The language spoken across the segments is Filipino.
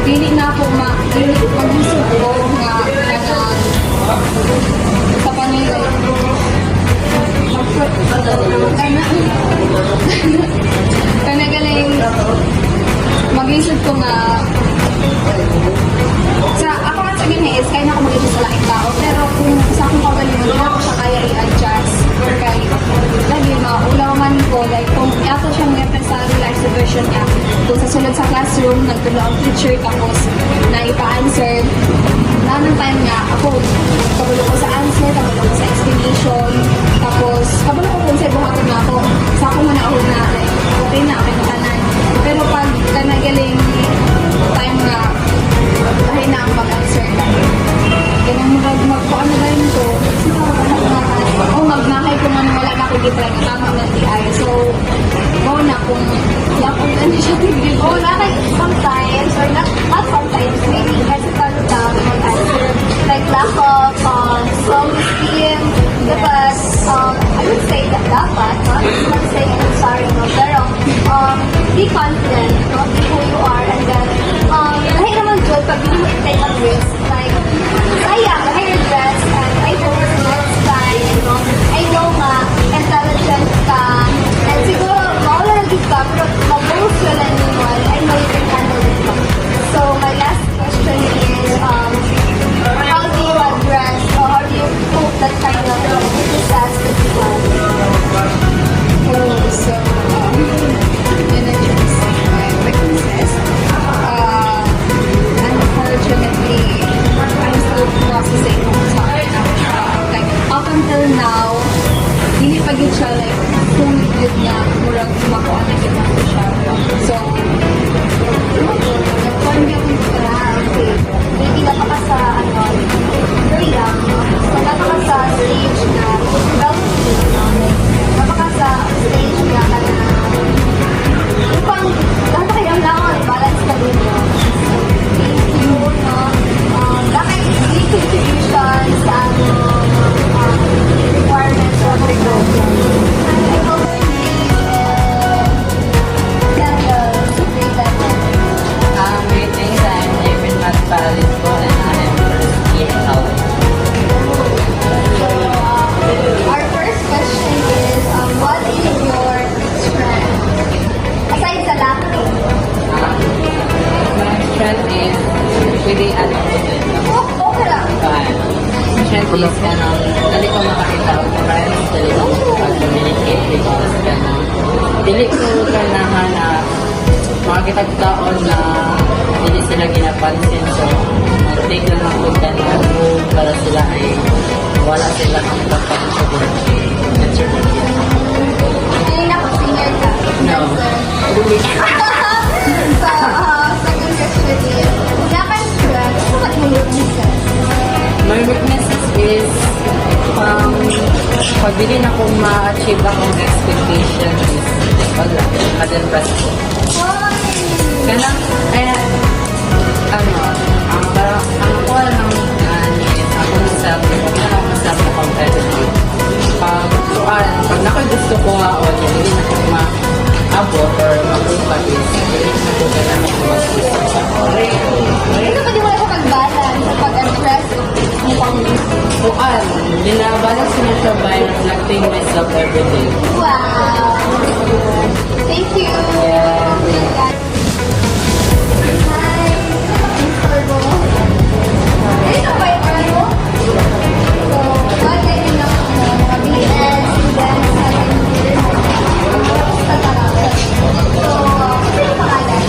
Dili na ako mag-isip ko nga kanang sa panila. Kanagaling mag-isip ko nga sa ako nga sa ganyan is kaya na ako mag-isip sa laking tao pero kung sa akong kagalingan hindi na ako siya kaya i-adjust kay lagi maulaw man ko like kung ato siyang sa real life situation niya kung sa sulod sa classroom nagtulo ang teacher tapos na ipa-answer na ng time nga ako kabalo ko sa answer kabalo ko sa explanation tapos kabalo ko kung sa buhaton na ako sa ako man ako na okay na okay matanan pero pag kanagaling time nga dahil na ang mag-answer na ganang magpaano na rin ko magnahay ko man wala na ako gitry na tama ng TI so na kung lapong ano siya tigil na sometimes or not sometimes maybe hesitant ka mag-answer like lack of self-esteem but I would say that dapat not saying I'm sorry no pero be confident be who you are and then dahil naman good pag hindi mo i-take a risk like sayang I regrets and I hope next time I know nga intelligent ka and siguro maulagit ka pero mag-most well anyone I know you can handle it so my last question is how do you address or how do you cope that kind of disaster you have? So in address my weaknesses unfortunately I'm still processing like up until now hindi pa yun siya like kung yun nga murag makuha na yun ako siya so nagkuhan niya kung okay hindi napaka sa very young so napaka sa stage na napaka sa stage na upang lahat kayo lang ako balance ka din thank you bakit hindi contribution sa requirements of the program. I hope May things I'm even not valid for and I am first year out. So, our first question is, what is your strength? Aside sa laughing. My strength is really Okay lang. strength is dali ko makakita ko friends, dali ko mag-communicate because dili ko kailangan na makakita taon na hindi sila ginapansin so mag-take lang ako para sila ay wala sila ang pagpapasabot Hindi na ako senior ka. No. So, second question is, wala kang strength, ano ba yung weaknesses? My weaknesses is pag hindi na kung ma-achieve akong expectation is wala, ma-depress ko. Kaya ang kuha ng ako sa competitive. Pag nakoy gusto ko nga o hindi na ko ma-abot or mag-upag is hindi na ko kailangan ko mag-gusto sa Ano ba di mo ako mag-balance sa pag-impress mo pang kuan, binabalance ko na siya by reflecting myself every day. wow! Thank you! Yeah. Hi! Info mo. Ayun ba yung ano mo? So, what I do now, mga BS, students, second year, sa talaga. So, ano yung pangalan?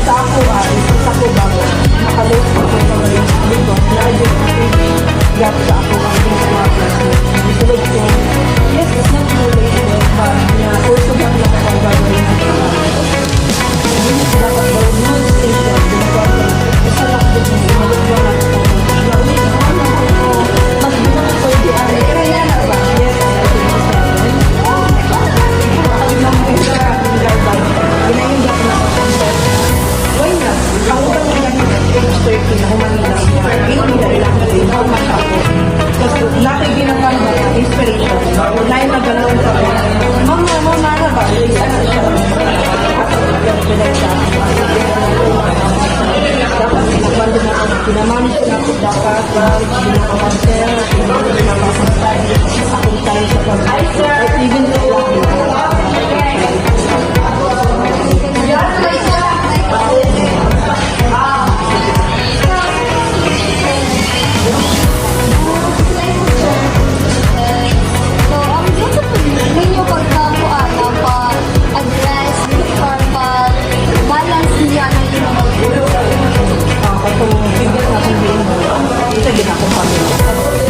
sa ako sa ko ba nakalos ko sa mga dito na gap sa ako ang mga sulod ko yes it's not too late but na also ba na kapag gagawin hindi dapat ba no station dapat isa lang din malugwa na ulit mas bilang ko di ari kaya na ba yes why not? Ako ba nang age 30 na humanila hindi dahil ako din how much ako kasi natin ginagawa mo inspiration na yung nagalong sa mama na ba ano siya dapat pinagwando na ako pinamanish na ako dapat pinakapanser pinakapanser akong tayo sa pag-icer at even sa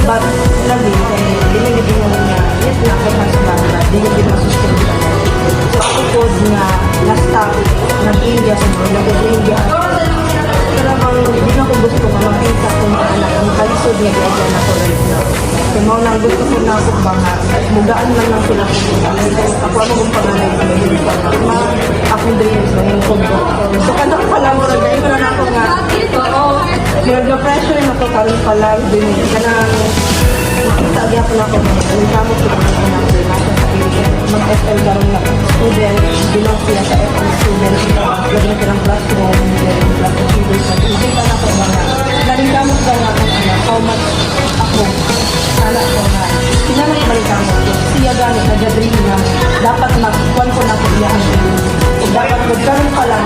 but labi dinilibin mo niya yes na ako mas bata dinilibin mo susunod so ako po nga na-stop nag-India sa mga nag-India talagang hindi na ko gusto nga makita ko mga anak ang kalisod niya diyan ako right now so mga nang gusto ko na ako ba nga mugaan lang lang sila ko ako ano kong panganay ko akong dreams na yung kong so kanak pala mo rin dahil na ako nga nag-pressure na ko karon pala din kanang makita agad ko na ako ang kamo ko na ako na mag-FL garon na student bilang sila sa FL student lagi na silang classroom classroom students makita na ko mga galing kamo ko na ako how much ako sana ko na sinanay balik kamo siya gani nag-dream na dapat magkuhan ko na ako iyahan kung dapat magkaroon pa lang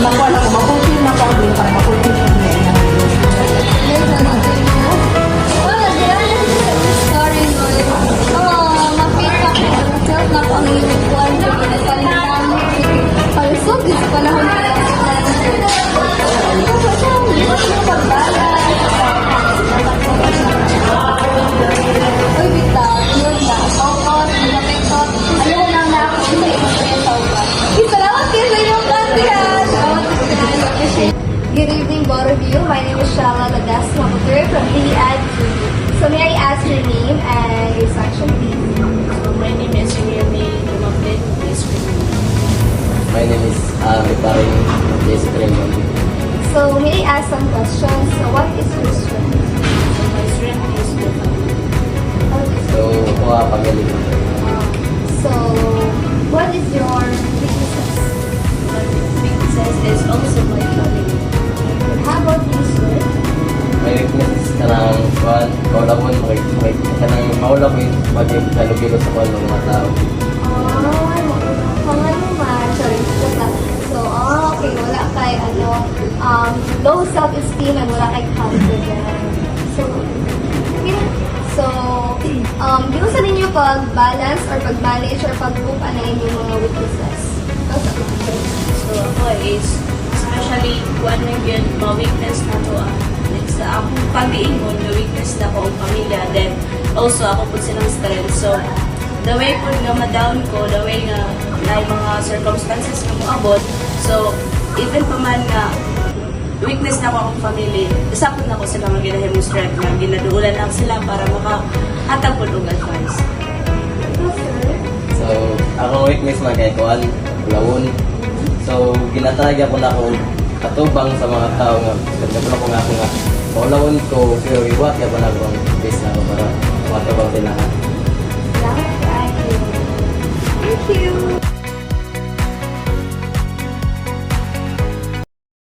makuha na ko mapulfil na ko ang dream para mapulfil ko na iyahan Good evening, both of you. My name is Shala Ladesma Mutur from PEAD. So may I ask your name and your section, please? My name is Yumi Lumapit, please remember. My name is Riparin Despremon. So may I ask some questions? So what is your strength? So my strength is the family. So, kuha pagaling. So what is your weaknesses? My weakness is also my family. How about you, sir? May weakness ka ng kuhan, maulapon, kanang maulapon, mag-kalugilo sa kuhan ng mga tao. Sorry, just that. So, okay, wala kay, low self-esteem and wala kay confidence. So, okay. So, di sa ninyo pag-balance or pag-manage or pag-group ano yung mga weaknesses? So ako is, especially kung ano yun, mga weakness na to, like sa akong pag-iingon, the weakness na ko ang pamilya, then also ako po silang strength. So, the way po nga ma-down ko, the way nga na yung mga circumstances na moabot, so, even pa man nga, weakness na ko akong family, isapot na ko sila nga ginahim yung strength nga, ginaduulan lang sila para makahatag po ng advice. So, akong weakness man kay kuhan, ulawon. So, ginatagya ko na ako katubang sa mga tao nga, ganda ko na ako nga, maulawon ko, pero iwat ya pa na akong base na ako para